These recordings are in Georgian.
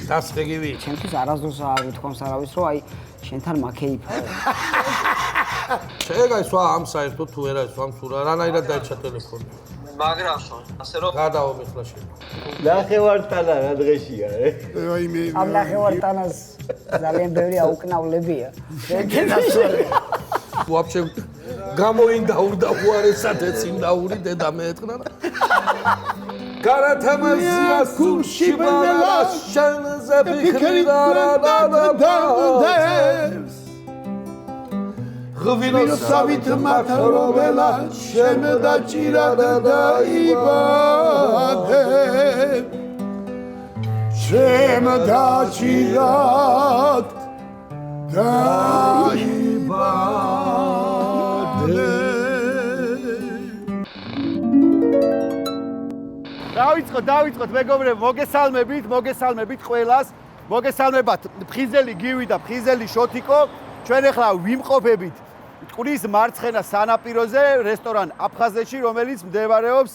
დასხეგივი. ჩემთვის არასდროს არ ვითქვამს არავის რომ აი შენთან მაქეიფა. შეგაი სვა ამ საერთოდ თუ ერა სვამ სურა რანაირად დაიჭა ტელეფონი. მაგრამ ასე რომ გადავა მიხლა შენ. ნახევარტანა რა დღეშია, აი მე ამ ნახევარტანას ძალიან ბევრი აუკნავლებია. ვაფშე გამოინდაურდა უარესად ეცინდაური დედა მეეთქნა და გარათამაზია სულში ბალა შენზე ფიქრი და დადებს ღვინოსავით მათრობელა შენ დაჭირა და დაიბადე შენ დაჭირა დაიბადე დავიწყოთ მეგობრებო, მოგესალმებით ყველას. მოგესალმებათ ფხიზელი გივი და ფხიზელი შოთიკო. ჩვენ ახლა ვიმყოფებით ტყვის მარცხენა სანაპიროზე, რესტორან აფხაზეთში, რომელიც მდებარეობს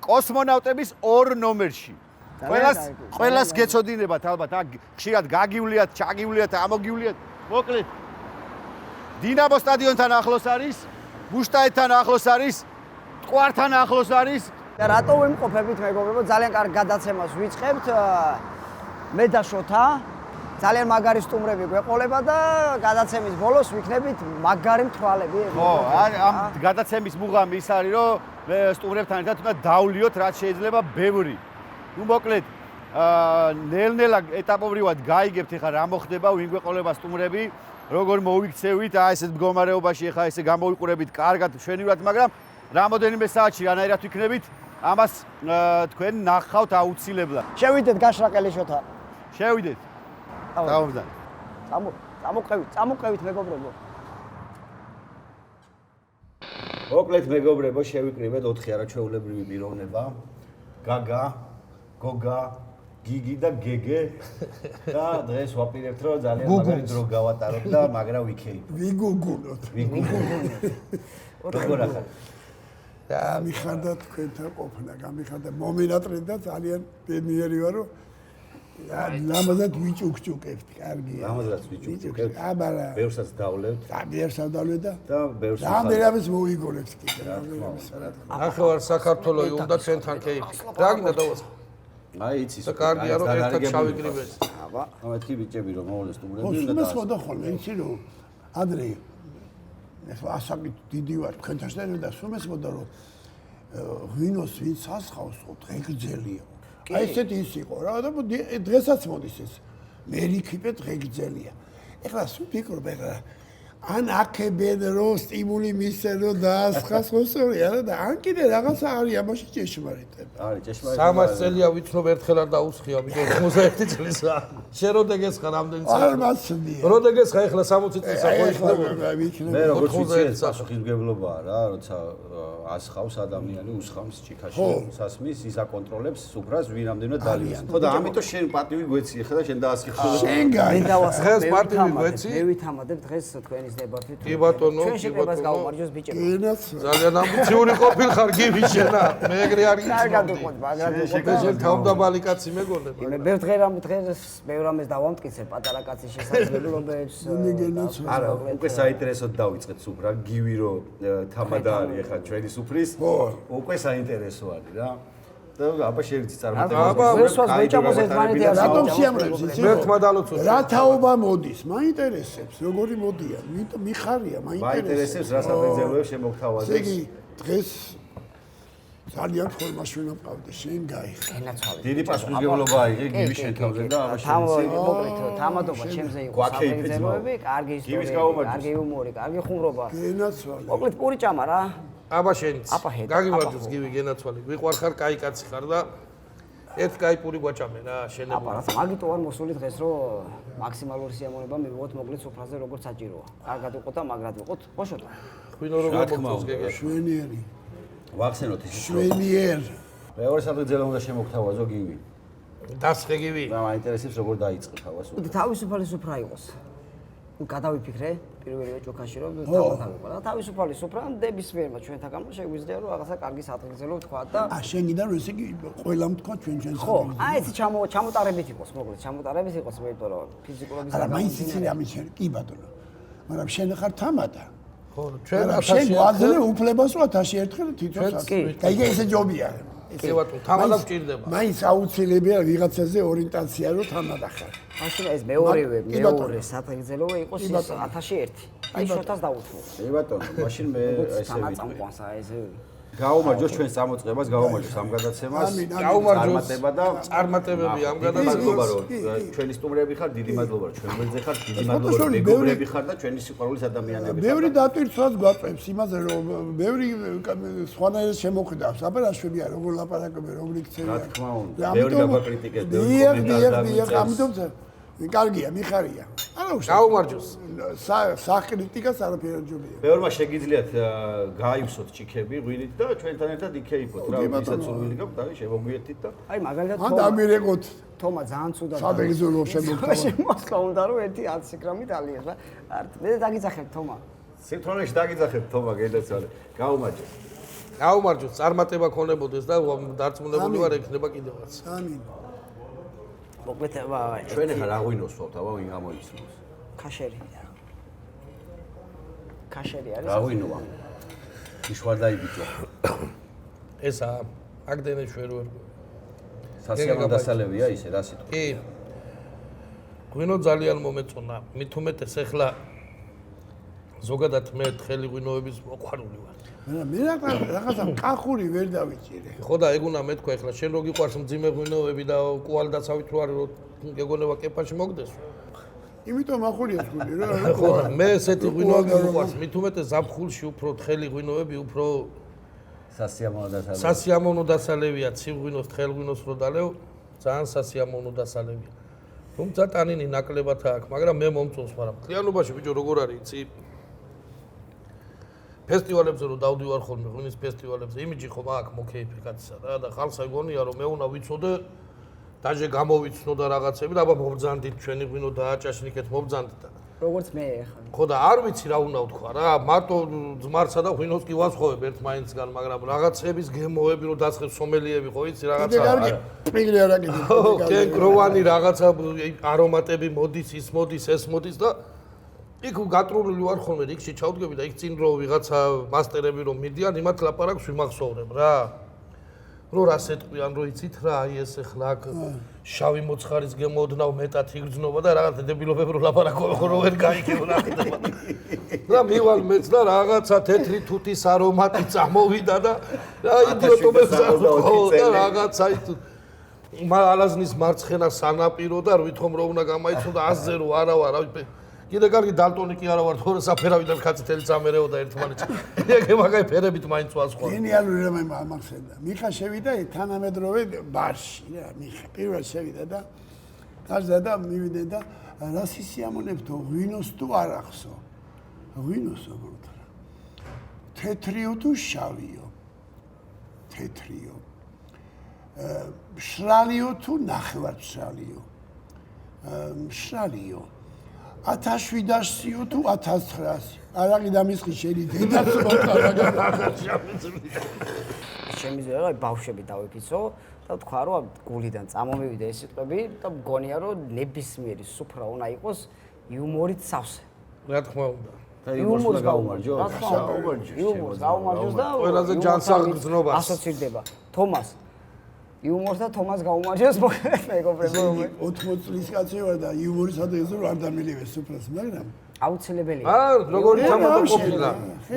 კოსმონავტების 2 ნომერში. ყველას გეცოდინებათ ალბათ, ხშირად გაგივლიათ, ჩაგივლიათ, ამოგივლიათ. მოკლედ დინამო სტადიონთან ახლოს არის, მუშტაეთთან ახლოს არის, ტყვართან ახლოს არის. და რატო ვიმყოფებით მეგობრებო, ძალიან კარგ გადაცემას ვიწყებთ. მე და შოთა ძალიან მაგარი სტუმრები გვეყოლება და გადაცემის ბოლოს ვიქნებით მაგარი მთვალები. ხო, ამ გადაცემის მუღამი ის არის, რომ მე სტუმრებთან ერთად უნდა დავლიოთ რაც შეიძლება ბევრი. ნუ მოკლედ ნელ-ნელა ეტაპობრივად გაიგებთ ახლა რა მოხდება, ვინ გვეყოლება სტუმრები, როგორ მოვიქცევით, ესეთ მდგომარეობაში ახლა ესე გამოვიყურებით კარგად მშვენივრად, მაგრამ რამოდენიმე საათში რანაირად ვიქნებით, ამას თქვენ ნახავთ აუცილებლად. შევიდეთ გაშრაკელი შოთა. შევიდეთ. დავამზადე. წამოყევით მეგობრებო. მოკლედ მეგობრებო, შევიკრიბეთ 4 არაჩვეულებრივი პიროვნება. გაგა, გოგა, გიგი და გეგე. და დღეს ვაპირებთ, რომ ძალიან მაგარი დრო გავატაროთ და მაგრამ ვიქეიფ. ვიგუგუნოთ. როგორ ახალ? გამიხარდა თქვენთან ყოფნა, გამიხარდა მომინატრეთ და ძალიან ბედნიერი ვარ, რომ ლამაზად ვიჭუქჭუკებთ, კარგია. ლამაზად ვიჭუქჭუკებთ. აბარა. ბევრსაც დავლევთ. ბევრსაც დავლევთ და ბევრს რამდენადაც მოიგონებთ კიდე. ნახევარ საქართველოს უნდა ჩვენთან კეიფი. რა გინდა დავასხა? აი იცის. და კარგია რომ ერთად ჩავიგრიბეთ. აბა, მეთქი ბიჭები რომ მოვლეს სტუმრები და სულ ხოლმე იცი რომ ადრე ეხლა ასაკით დიდი ვარ თქვენთან შედარებით და სულ მესმოდა რომ ღვინოს ვინც ასხავს დღეგრძელია. აი ესეთი ის იყო რა და დღესაც მოდის ეს მერიქიპე დღეგრძელია. ეხლა სულ ფიქრობ ეხლა ან აქებენ რომ სტიმული მისცენ რომ დაასხას ხოსორია და ან კიდე რაღაცა არის ამაში ჭეშმარიტება. არის ჭეშმარიტება. 300 წელია ვითხრობ ერთხელ არ დაუსხია, ვიდრე 91 წელია. შენ როდეგესხა რამდენი წელი? არ მასწია. როდეგესხა ეხლა 60 წელს აღოიხნებოდა. მე როგორც ვიცი, პასუხისმგებლობაა რა, როცა ასხავს ადამიანი უსხამს ჭიქაში სასმის, ის აკონტროლებს სუფრას ვინ რამდენად დალიოს. ხო და ამიტომ შენ პატივი გვეცი ახლა და შენ დაასხი ხოლმე. შენ გაი. მე დავასხა. დღეს პარტივი გვეცი? მე ვითამადებ დღეს თქვენის დებათით. კი ბატონო, ჩვენ შეგებას გავუმარჯოს ბიჭებო. ძალიან ამბიციური ყოფილხარ გივი შენა. მე ეგრე არ კარგად უყოთ, მაგრამ შენ თავდაბალი კაცი მეგონებ. მე ბევრ დღეს ბევრ ამას დავამტკიცებ პატარა კაცის შესაძლებლობებს. არა, უკვე საინტერესოდ დავიწყეთ სუფრა, გივი რო თამადა არის ახლა ჩვენი სუფრის. უკვე საინტერესო არის რა. და აბა შევიცი წარმატებას. აბა ვერსვას ვეჭამოს ერთმანეთი არ რატომ სიამრებს იცი? მე თმა დალოცო. რა თაობა მოდის? მაინტერესებს, როგორი მოდია? მიხარია, მაინტერესებს რა საფრთხეებია შემოგთავაზებს. ესე იგი დღეს ძალიან ფორმაშუნა მყავდა, შენ გაიხ. ენაცვალე. დიდი პასუხისმგებლობაა იღე გივი შენ თავზე და ამაში მოკლედ თამადობა ჩემზე იყო საფრთხეებები, კარგი ისტორია, კარგი იუმორი, კარგი ხუმრობა. ენაცვალე. მოკლედ პური ჭამა რა. აბა შენც. გაგიმარჯოს გივი გენაცვალე. ვიყვარ ხარ კაი კაცი ხარ და ერთ კაი პური გვაჭამე რა შენები. აბა რა მაგიტო არ მოსული დღეს რომ მაქსიმალური სიამოვნება მივიღოთ მოკლედ სუფრაზე როგორც საჭიროა. კარგად უყოთ და მაგრად უყოთ. ხო შოთა. ღვინო როგორ მოწოს გეგე. შვენიერი. ვახსენოთ ის. შვენიერ. მეორე საფრთხეზე უნდა შემოგთავაზო გივი. დასხე გივი. და მაინტერესებს როგორ დაიწყე თავას. თავისუფალი სუფრა იყოს. გადავიფიქრე პირველივე ჭუქაში რომ თავი თავისუფალი სუფრა ნებისმიერმა ჩვენთაგანმა შეგვიძლია რომ რაღაცა კარგი სათგზელო ვთქვა და შენიდან რომ ესე იგი ყველამ თქვა ჩვენ ხო აი ეს ჩამოტარებით იყოს მოკლედ ჩამოტარებით იყოს იმიტომ რომ ფიზიკურობის არა მაინც იცი ამის შენ კი ბატონო მაგრამ შენ ხარ თამადა ხო ჩვენ შენ გვაძლევ უფლებას რომ 1000 ერთხელ თვითონ კაი ესე ჯობია კი ბატონო თამადა გჭირდება მაინც აუცილებელია ვიღაცაზე ორიენტაცია რომ თამადა ხარ მაშინ ეს მეორე საფეგზელოვე იყოს 1001 აი შოთას დაუთმო კი ბატონო მაშინ მე ესე სამაწამყვანს აი ეს გაუმარჯოს ჩვენს წამოწყებას გაუმარჯოს ამ გადაცემას გაუმარჯოს წარმატება და წარმატებები ამ გადაცემას მადლობა რომ ჩვენი სტუმრები ხარ დიდი მადლობა რომ ჩვენ გვერდზე ხარ დიდი მადლობა რომ მეგობრები ხარ და ჩვენი სიყვარულის ადამიანები ხარ ბევრი დატვირთვას გვაწევს იმაზე რომ ბევრი სხვანაირად შემოხვდავს აბარაშვილია როგორ ლაპარაკობენ როგორ იქცევიან რა თქმა უნდა ბევრი დაგვაკრიტიკეს ბევრი კომენტარი ამიტომ კარგია მიხარია არა უშო გაუმარჯოს საკრიტიკას არაფერი ჯობია ბევრმა შეგიძლიათ გააივსოთ ჭიქები ღვინით და ჩვენთან ერთად იქეიფოთ რა ვისაც სურვილი გაქვთ და შემოგვიერთით და აი მაგალითად მან დამირეკოთ თომა ძალიან ცუდად საბეგზოლო შემოხდა შემოსხა უნდა რომ 1 გრამით ალიეს რა მე დაგიძახებ თომა სიტყვაში დაგიძახებ თომა გედაცვალე გაუმარჯოს წარმატება ქონებოდეს და დარწმუნებული ვარ ექნება კიდევაც ამინ მოკლედ ჩვენ ახლა რა ღვინოს ვთქვათ აბა ვინ გამოიცნობს ქაშერი არის რა ღვინოა იშვარდაი ბიჭო ესა აკდენე შვერვერ სასიამოვნო დასალევია ისე რა სიტყვა კი ღვინო ძალიან მომეწონა მით უმეტეს ახლა ზოგადად მე თხელი ღვინოების მოყვარული ვარ მე რაღაცა კახური ვერ დავიჭირე ხო და ეგ უნდა მეთქვა ახლა შენ რო გიყვარს მძიმე ღვინოები და კვალდაცავით რო არის რომ გეგონება კეფაში მოგდეს იმიტომ ახურია თქვი რა ხო და მე ესეთი ღვინოები მიყვარს მით უმეტეს ზაფხულში უფრო თხელი ღვინოები უფრო სასიამოვნო დასალევია ცივ ღვინოს თხელ ღვინოს რო დალევ ძალიან სასიამოვნო დასალევია თუმცა ტანინი ნაკლებად აქვს მაგრამ მე მომწონს მაგრამ კლიანობაში ბიჭო როგორ არის იცი ფესტივალებზე რო დავდივარ ხოლმე ღვინის ფესტივალებზე იმიჯი ხომ აქვს მოკეიფე კაცსა რა და ხალხს ეგონია რომ მე უნდა ვიცოდე დაჟე გამოვიცნო და რაღაცები და აბა მობძანდით ჩვენი ღვინო დააჭაშნიკეთ მობძანდით და როგორც მე ახლა ხო და არ ვიცი რა უნდა ვთქვა რა მარტო ძმარსა და ღვინოს კი ვასხოვებ ერთმანეთსგან მაგრამ რაღაცების გემოები რო დაწყებს სომელიები ხო იცი რაღაცა კარგი პრიგლი არა კიდე კენკროვანი რაღაცა არომატები მოდის ის მოდის ეს მოდის და იქ გატრული ვარ ხოლმე რიგში ჩავდგები და იქ წინ რო ვიღაცა მასტერები რომ მიდიან იმათ ლაპარაკს ვიმახსოვრებ რა რო რა სეტყვიან რო იცით რა აი ეს ახლა აქ შავი მოცხარის გემოდნავ მეტად იგრძნობა და რაღაც დებილობები რო ლაპარაკობ ხო რო ვერ გაიგებ რა ხდება რა მივალ მეც და რაღაცა თეთრი თუთის არომატი წამოვიდა და რა იდიოტობებს ხო და რაღაცა ალაზნის მარცხენა სანაპირო და ვითომ რო უნდა გამაიცნო და 100-ზე რო არა ვარ რა კიდე კარგი დალტონი კი არა ვარ თორე საფერავიდან კაცი თელი წამერეო და ერთმანეთს ეგ მაგაი ფერებით მაინც ვასხვა გენიალური რამე მახსენდა მიხა შევიდა თანამედროვე ბარში რა მიხა პირველ შევიდა და გარდა და მივიდნენ და რა სისიამოვნებთო ღვინოს თუ არ ახსო ღვინოსო გულთრა თეთრიო თუ შავიო თეთრიო შრალიო თუ ნახევარშრალიო შრალიო 1700-იო თუ 1900 არაღი დამისხი შენი დედაც მოყარა შემიძლია რა ბავშვები დავიფიცო და თქვა რომ გულიდან წამომივიდა ეს სიტყვები და მგონია რომ ნებისმიერი სუფრა უნდა იყოს იუმორით სავსე რა თქმა უნდა და იუმორს გაუმარჯოს იუმორს გაუმარჯოს და ყველაზე ჯანსაღგრძნობას ასოცირდება თომას იუმორს და თომას გაუმარჯოს მეგობრებო 80 წლის კაცი ვარ და იუმორის ადრესზე არ დამილივე სუფრას მაგრამ აუცილებელია როგორი თამაში ყოფილა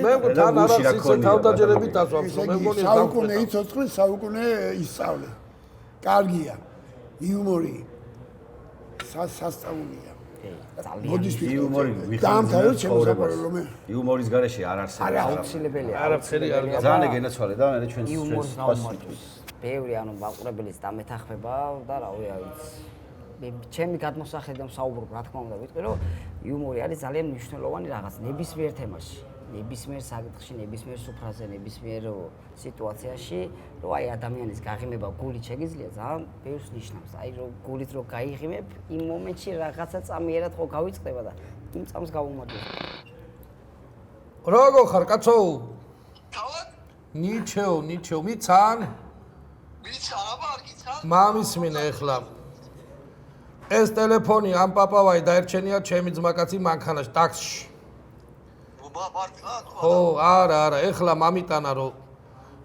მე თან არა ისე თავდაჯერებით დასვამს მე მგონი საუკუნე იცოცხლე საუკუნე ისწავლე კარგია იუმორი სასწაულია მოდის იუმორი დამთავრდა შემოსაყრელო მე იუმორის გარეშე არ არსებობს აუცილებელია არაფერი არ ძალიან ეგენაცვალე და მე ჩვენ იუმორს გაუმარჯოს ბევრი ანუ მაყურებელიც დამეთახმება და რავი მე ჩემი გადმოსახედიდან საუბრობ რა თქმა უნდა ვიტყვი რომ იუმორი არის ძალიან მნიშვნელოვანი რაღაც ნებისმიერ თემაში ნებისმიერ საკითხში ნებისმიერ სუფრაზე ნებისმიერ სიტუაციაში რომ აი ადამიანის გაღიმება გულით შეგიძლია ძალიან ბევრს ნიშნავს აი რომ გულით რო გაიღიმებ იმ მომენტში რაღაცა წამიერად ხო გავიწყდება და იმ წამს გავუმარჯვე. როგორ ხარ, კაცო? თავად? ნიჩეო, მიცან? მიცა, აბა, არ გიცან? მამისმინე ეხლა. ეს ტელეფონი ამ პაპავაი დაერჩენია ჩემი ძმაკაცი მანქანაში, ტაქსში. მარტყა თუ ხო, არა, ეხლა მამიტანა რომ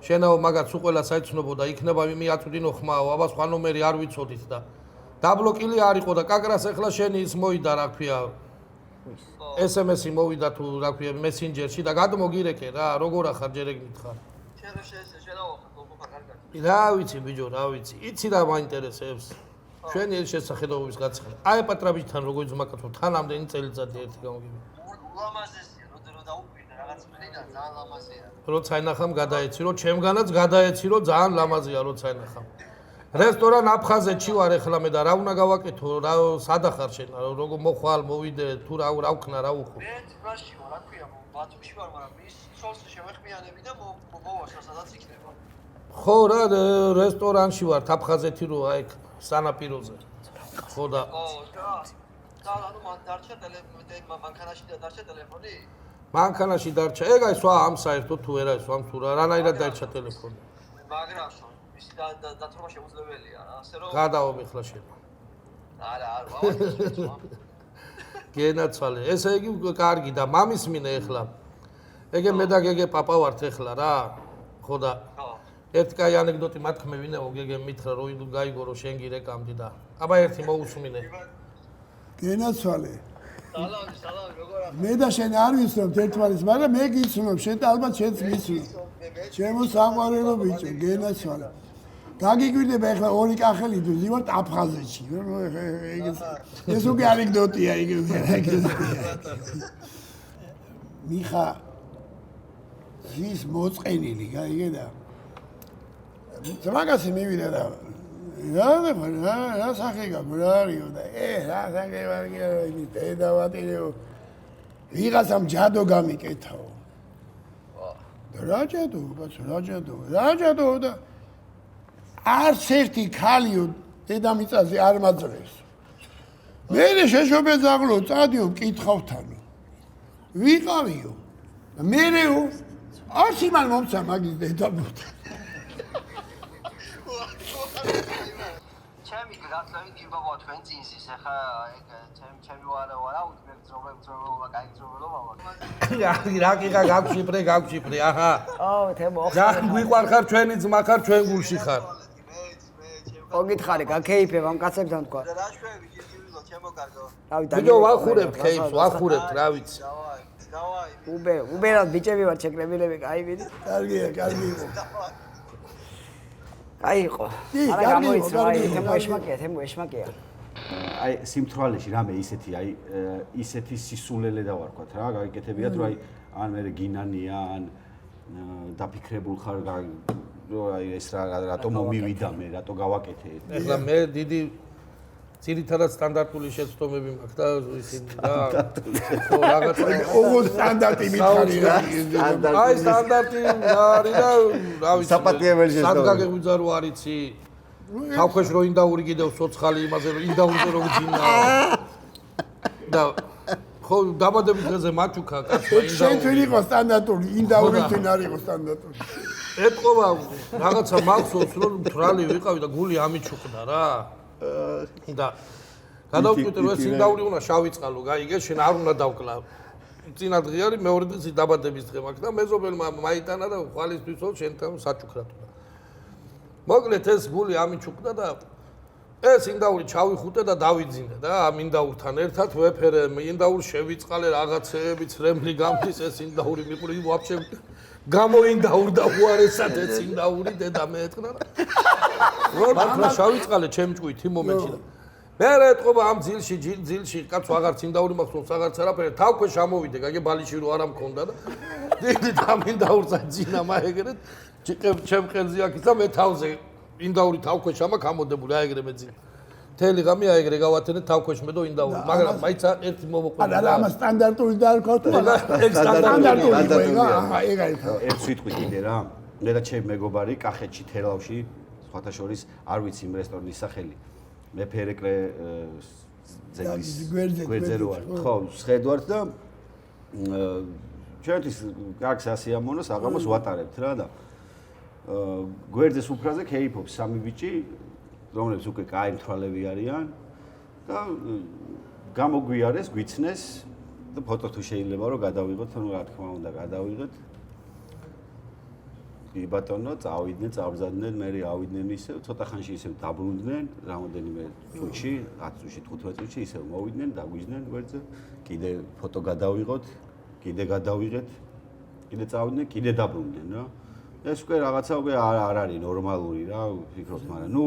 შენაო მაგაც უყველა საიცნობო და იქნება მიაწვდინო ხმაო, აბა სხვა ნომერი არ ვიცოდით და დაბლოკილი არ იყო და კაკრას ეხლა შენი ის მოვიდა, რა ქვია. SMS-ი მოვიდა თუ რა ქვია მესენჯერში და გადმოგირეკე რა, როგორ ახარ ჯერ ეგ მითხარ. რა ვიცი ბიჭო, რა ვიცი. იცი რა მაინტერესებს. ჩვენი ეს შესახედობების გაცხადა. აი პატრაბიჯთან როგორ ძმაკაცო, თან ამდენი წელიწადი ერთი გამოგივიდა. ულამაზესია, რომ დაუკვირდა რაღაც მერიდან ძალიან ლამაზია. როცა ენახამ გადაეცი, რომ ჩემგანაც გადაეცი, რომ ძალიან ლამაზია, როცა ენახამ. რესტორან აფხაზეთში ვარ ეხლა მე და რა უნდა გავაკეთო, რა სადახარ შენ, როგორ მოხვალ, მოვიდე, თუ რა ვქნა, რა უხო. მე თბაში ვარ, რა ქვია, ბათუმში ვარ, მაგრამ ის ცოლს შევეხმიანები და მოვაშვა სადაც იქნება. ხო რა, რესტორანში ვარ, აფხაზეთი რო აი სანაპიროზე. ხო და და ანუ მან დარჩა ტელეფონი, მანქანაში დარჩა ტელეფონი? მანქანაში დარჩა. ეგ აი სვა ამ საერთოდ თუ ერა სვამ თუ რანაირად დარჩა ტელეფონი. მაგრამ ისი დათრობა შეუძლებელია, ასე რომ გადავობ ეხლა შენ. არა, გენაცვალე. ესე იგი კარგი და მამის მინე ეხლა. ეგე მე და გეგე პაპა ვართ ეხლა რა. ხო და ერთ კაი ანეკდოტი მათქმე ვინაო გეგე მითხრა რომ გაიგო რომ შენ გირეკამდი და აბა ერთი მოусმინე. გენაცვალე. სალამი, როგორ ახლა? მე და შენ არ ვიცნობთ ერთმანეთს, მაგრამ მე გიცნობ, შენ და ალბათ შენც გიცნობ. ჩემო საყვარელო ბიჭო, გენაცვალე. გაგიგვირდება ეხლა ორი კახელი თუ ზივართ აფხაზეთში. ეს უკვე ანეკდოტია, იგი. მიხა ის მოწყენილი, გაიგე და მაგასი მივიდა და რა სახე გაქვს რა არისო და რა სახე ვარ იგი დედავატიო ვიღაცამ ჯადო გამიკეთაო რა ჯადო და არც ერთი ქალიო დედამიწაზე არ მაძლევს მე შეშობე ზაღლო წადიო მკითხავთანო ვიყავიო მერეო არც იმან მომცა მაგის დედამოთა ჩემი გრაცლავი გიბაბა თქვენ წინსის ახლა ეგ ჩემი ვარა უძმე ძროვა კაი რა კიგა გავშიფრე აჰა აუ თემო და გვიყვარ ხარ ჩვენი ძმა ხარ ჩვენ გულში ხარ მოგითხარი გაქეიფებ ამ კაცებთან თქვა რა შვები გიძილო ჩემო კარგო ბიჭო ვახურებთ ქეიფს ვახურებთ რა ვიცი დავაი უბერად ბიჭები ვარ ჩეკრებილები კაი მიდი კარგია კაი იყო არა გამოიწვა თემო ეშმაკია აი სიმთვრალეში რამე ისეთი აი ისეთი სისულელე და ვარ ვთქვათ რა გაიგეთებიათ რომ აი ან მე გინანია ან დაფიქრებულ ხარ რომ აი ეს რატო მომივიდა მე რატო გავაკეთე ეხლა მე დიდი ძირითადად სტანდარტული შეცდომები მაქვს და ისინი და ხო რაღაცა ოღონდ სტანდარტი მითხარი რა აი სტანდარტი არის და რა ვიცი საპატიებელი შეცდომები სად გაგეგვიძარო არიცი თავქვეშ რო ინდაური კიდევ სოცხალი იმაზე რომ ინდაურზე რო ვძინა და ხო დაბადების დღეზე მაჩუქა კაცმა შენ თვენ იყო სტანდარტული ინდაური თვენ არ იყო სტანდარტული ეთყობა რაღაცა მახსოვს რომ მთრალი ვიყავი და გული ამიჩუქდა რა და გადავწყვიტე რომ ეს ინდაური უნდა შავი წყალო გაიგე შენ არ უნდა დავკლა წინა დღე არის მეორე დღე დაბადების დღე მაქვს და მეზობელმა მაიტანა და ხვალისთვის შენთან საჩუქრად მოკლედ ეს გული ამიჩუქდა და ეს ინდაური ჩავიხუტე და დავიძინე და ამ ინდაურთან ერთად ვეფერე ინდაურს შევიწყალე რაღაცეები ცრემლი გამდის ეს ინდაური მიყური ვაფშე გამოინდაურდა უარესად ეს ინდაური დედა მე ეთქნა რა შავიწყალე ჩემ ჭუით იმ მომენტში და მე ეთყობა ამ ძილში კაცო აღარც ინდაური მახსოვს აღარც არაფერი თავქვეშ ამოვიდე გაგე ბალიში რო არა მქონდა და დიდი ამ ინდაურს აძინა მაეგრეთ ჩემ ხელზე აქ და მე თავზე ინდაური თავქვეშ ამაკ ამოდებული აეგრე მეძინა მთელი ღამე აეგრე გავათენე თავქვეშ მე და ინდაური მაგრამ მაინც ერთი მომოყვება არა ამ სტანდარტული და არ ქოთ ეგ სტანდარტული ეგ არის ერთ სიტყვით კიდე რა მე და ჩემი მეგობარი კახეთში თელავში სხვათა შორის არ ვიცი იმ რესტორნის სახელი მე ფერეკლე ძეგლის გვერდზე, გვერდზე რო არის. ხო, შედვართ და ჩვენთვის აქ სასიამოვნო საღამოს ვატარებთ რა და გვერდზე სუფრაზე ქეიფობს სამი ბიჭი, რომლებიც უკვე კაი მთვალები არიან და გამოგვიარეს, გვიცნეს და ფოტო თუ შეიძლება რომ გადავიღოთ, ну რა თქმა უნდა გადავიღეთ. კი ბატონო, წავიდნენ, წავბრძანდნენ, მე ავიდნენ ისევ, ცოტა ხანში ისევ დაბრუნდნენ, რამოდენიმე წუთში, 10 წუთში, 15 წუთში ისევ მოვიდნენ, დაგვიძნენ გვერდზე, კიდე ფოტო გადავიღოთ, კიდე გადავიღეთ, კიდე წავიდნენ, კიდე დაბრუნდნენ რა. ეს უკვე რაღაცა უკვე არ არის ნორმალური რა, ვფიქრობთ, მაგრამ ნუ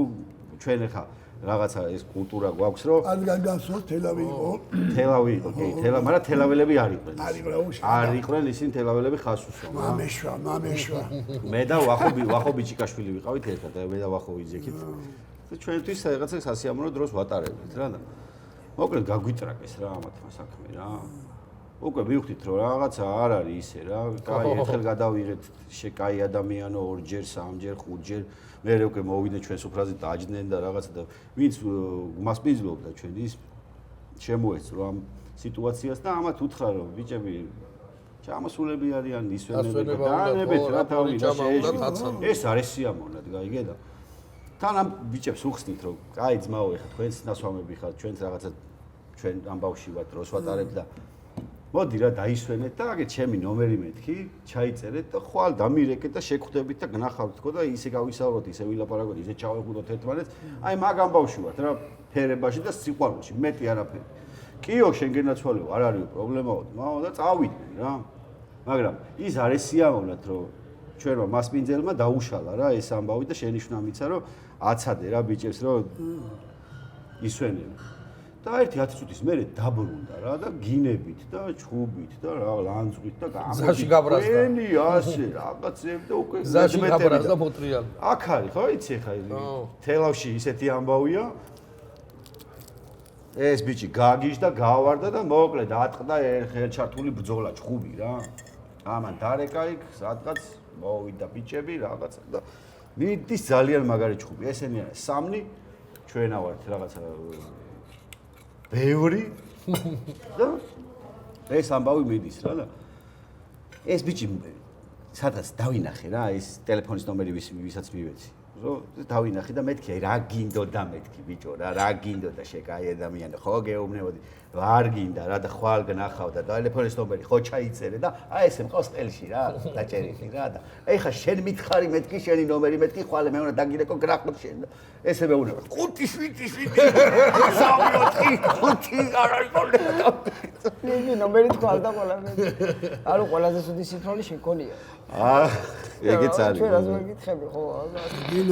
ჩვენ ახლა რაღაცა ეს კულტურა გვაქვს რომ ადგან გასვლა თელავი იყო. თელავი იყო, კი, მაგრამ თელაველები არ იყვნენ. არ იყვნენ ისინი თელაველები ხასუსო. მამეშვა. მე და ვახო ბიჭიკაშვილი ვიყავით ერთად და მე და ვახო ვიძექით. და ჩვენთვის რაღაცა სასიამოვნო დროს ვატარებდით რა და მოკლედ გაგვიტრაკეს რა ამათმა საქმე რა. უკვე მივხვდით რომ რაღაცა არ არის ისე რა. კაი, ერთხელ გადავიღეთ, კაი ადამიანო, ორჯერ, სამჯერ, ხუთჯერ. მე უკვე მოვიდნენ ჩვენ სუფრაზე დაჯდნენ და რაღაცა და ვინც გმასპინძლობდა ჩვენ ის შემოეცრო ამ სიტუაციას და ამათ უთხრა რომ ბიჭები ჩამოსულები არიან ისვენები და დაანებეთ რა თავი და შეეშლით. ეს არის სიამოვნად გაიგე და თან ამ ბიჭებს უხსნით რომ კაი ძმაო ეხა თქვენც ნასვამები ხართ ჩვენც რაღაცა ჩვენ ამ ბავშვი ვართ დროს ვატარებთ და მოდი რა დაისვენეთ და აგეთ ჩემი ნომერი მეთქი, ჩაიწერეთ და ხვალ დამირეკეთ და შეგხვდებით და გნახავთ თქო და ისე გავისაუბროთ, ისე ვილაპარაკოთ, ისე ჩავეხუტოთ ერთმანეთს. აი მაგ ამბავში ვართ რა, ფერებაში და სიყვარულში, მეტი არაფერი. კიო შენ გენაცვალეო, არ არის პრობლემაო, მაო და წავიდნენ რა. მაგრამ ის არის სიამოვნად რომ ჩვენმა მასპინძელმა დაუშალა რა ეს ამბავი და შენიშვნა მიცა რომ აცადე რა ბიჭებს რომ ისვენებენ. და ერთი 10 წუთის მერე დაბრუნდა რა და გინებით და ჩხუბით და რა ლანძღვით და ზაში გაბრაზდა. ენი ასე რაღაცები და უკვე ზაში გაბრაზდა პოტრიალი. აქ არის ხო იცი ხა თელავში ისეთი ამბავია. ეს ბიჭი გაგიშ და გავარდა და მოკლედ ატყდა ერთჩართული ბრძოლა ჩხუბი რა. ამან დარეკა იქ სადღაც მოვიდა ბიჭები რაღაცა და მიდის ძალიან მაგარი ჩხუბი. ესენი არის სამნი ჩვენა ვართ რაღაცა ბევრი და ეს ამბავი მიდის რა და ეს ბიჭი სადაც დავინახე რა ეს ტელეფონის ნომერი ვისაც მივეცი რომ დავინახე და მეთქი აი რა გინდოდა მეთქი ბიჭო რა გინდოდა შეკაი ადამიანი ხო გეუბნებოდი არ გინდა რა და ხვალ გნახავდა და ტელეფონის ნომერი ხო ჩაიწერე და აი ესე მყავს ყელში რა დაჭერილი რა და ეხა შენ მითხარი მეთქი შენი ნომერი მეთქი ხვალ მე უნდა დაგირეკო გნახავ შენ და ესე მეუბნება 5-7 არ არის პრობლემა ნიგი ნომერი თქვა და ყველა ანუ ყველაზე სუდი სიფრული შეკონია ეგეც არის ჩვენ ასე მეკითხები ხო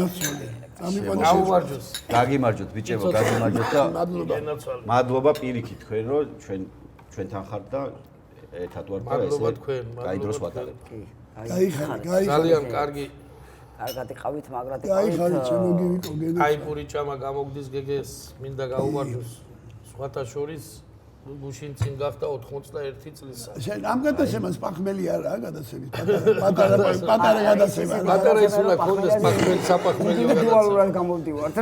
გენაცვალე. გაუმარჯოს. გაგიმარჯოთ ბიჭებო გაგიმარჯოთ და მადლობა პირიქით თქვენ რომ ჩვენთან ხართ და ერთად ვართ და მადლობა თქვენ, კაი დროს ვატარებთ. გაიხარე. ძალიან კარგი კარგად იყავით მაგრად გაიხარე ჩემო გივიკო გენაცვალე. აი პურიჭამა გამოგდის გეგეს მინდა გაუმარჯოს. სხვათა შორის გუშინ წინ გახდა 91 წლისა. შენ ამ გადაცემას პახმელი არა გადაცემის პატარა გადაცემა. პატარა ის უნდა ქონდეს პახმელი საფახმელი გადაცემა. ინდივიდუალურად გამოვდივართ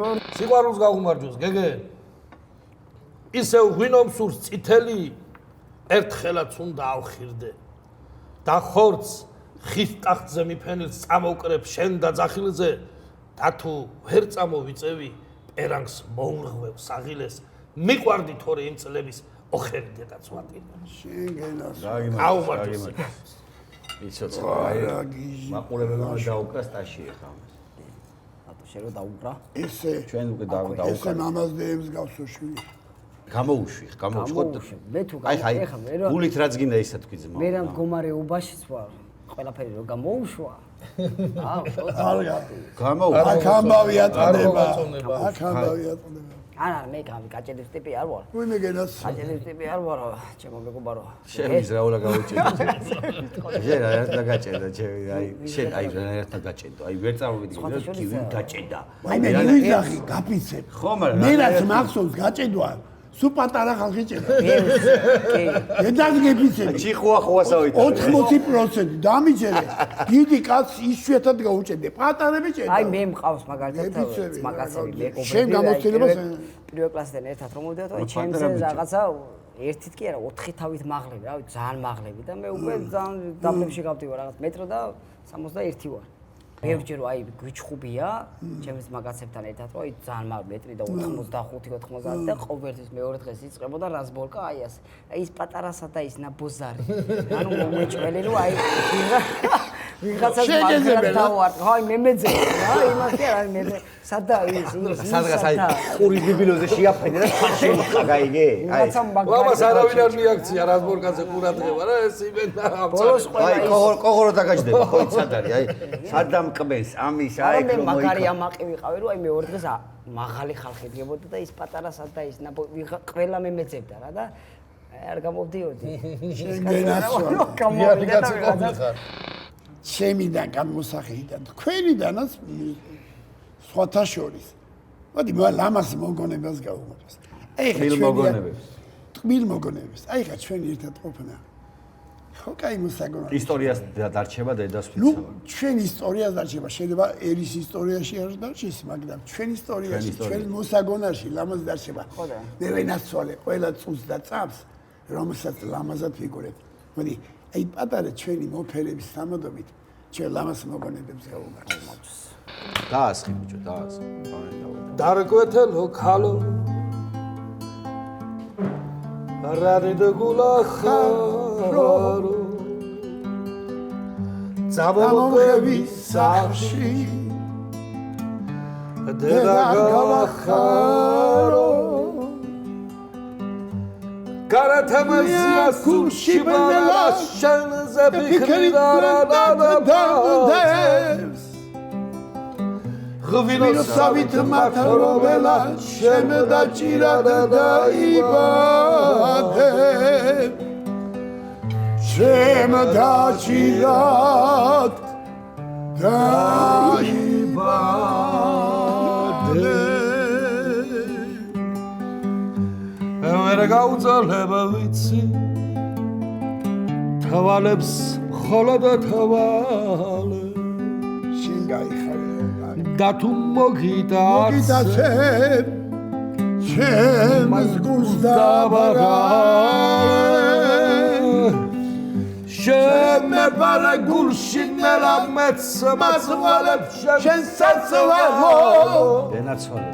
მე სიყვარულს გაუმარჯოს გეგე. ისევ ღვინომ სურს წითელი ერთხელაც უნდა ავხირდე. და ხორც ხის ტახტზე მიფენილს წამოვკრებ შენ და ძახილზე და თუ ვერ წამოვიწევი პერანგს მოურღვევ საღილეს მიყვარდი თორე იმ წლების ოხერი დედაც ვატირდა. შენ გაუმარჯოს. იცოცხლე აი მაყურებელმა დაუკრა სტაში ახლა. ატო შენ რო დაუკრა ესე ჩვენ უკვე ესე დაუკრა. მამას დეებს გავსო შვილი. გამოუშვი მე თუ ეხა მე რო გულით რაც გინდა ისა თქვი ძმა. მე რა მდგომარეობაშიც ვარ ყველაფერი რო გამოუშვა არა გამოუშვი. აქ ამბავი აწოდება. აქ ამბავი აწოდება. არა მე გაჭედებს ტიპი არ ვარ ვინმე გენას გაჭედებს ტიპი არ ვარ ჩემო მეგობარო შენ რა უნდა გავუჭედო. შენ რა ერთად გაჭედა ჩემი აი შენ აი რა ერთად გაჭედო. აი ვერ წარმოვიდი რომ კი ვინ გაჭედა. აი მე ვიზახი გაფიცებ. ხო მაგრამ მე რაც მახსოვს გაჭედვა სულ პატარა ხალხი ჭირდა. კი. ედაგებიცები. ჩიხუახუასავით. 80% დამიჯერე. დიდი კაცს იშვიათად გაუჭედე. პატარები ჭედდა. აი მე მყავს მაგალითად ებიცები, მაგაცები მეგობრები. შენ გამოცდილებას პირველ კლასიდან ერთად რომ მოვიდოდო, აი ჩემზე რაღაცა ერთით კი არა 4 თავით მაღლები, რავი, ძალიან მაღლები და მე უკვე ძალიან დაბლებში გავდივარ რაღაც მეტრო და 61 ვარ. ბევრჯერ აი გვიჩხუბია ჩემს მაგაცებთან ერთად, რომ აი ძალიან მეტრი და 85-90 და ყოველთვის მეორე დღეს იწყებოდა რაზბოლკა აი ასე. აი ის პატარასა და ის ნაბოზარი. ანუ მომეჭველი რომ აი ვიღაცას მაგალითად დავარ. აი მე მეძებდი რა, იმას კი არა მე სადა ის სადღაც აი ყურის ბიბილოზე შეაფენე და შეიძლება გაიგე. აი ლამას არავინ არ მიაქცია რაზბორკაზე ყურადღება რა ეს იმენა ბოლოს აი კოღორო დაგაჯდება ხო იცი სად არის აი სადამ ყბეს ამის აი მე მაგარი ამაყი ვიყავი რომ აი მე ორ დღეს მაღალი ხალხი დგებოდა და ის პატარა სადა ის ყველა მე მეძებდა რა და არ გამოვდიოდი. ჩემიდან გამოსახიდან თქვენიდანაც სხვათა შორის. მოდი ლამას მოგონებას გავუმოწოს. აი ტკბილ მოგონებებს. აი ხა ჩვენ ერთად ყოფნა. ხო კაი მოსაგონა. ისტორიას დარჩება დედასვით. ნუ ჩვენ ისტორიას დარჩება. შეიძლება ერის ისტორიაში არ დარჩეს, მაგრამ ჩვენ ისტორიაში, ჩვენ მოსაგონაში ლამას დარჩება. მე ვენაცვალე ყველა წუთს და წამს, რომელსაც ლამაზად ვიგურებ. მოდი აი პატარა ჩვენი მოფერების სამადობით ჩვენ ლამას მოგონებებს გავუმარჯოს. დაასხი ბიჭო, დაასხი. დარკვეთელო ქალო რადიდ გულახარო ზამოღები სახში დედაგავახარო გარათამაზია გულში ბალა შენზე ფიქრი დარადადებს ღვინოსავით მათრობელა შენ დაჭირად დაიბადე შენ დაჭირად დაიბადე ვერ გაუძალებ ვიცი თვალებს მხოლოდ თვალებს შენ გაიხარე და თუ მოგიტაცებ ჩემს გულს დავაღარ შენ მეპარე გულში ნელა მეც მაცვალებ შენ საცვალო დენაცვალე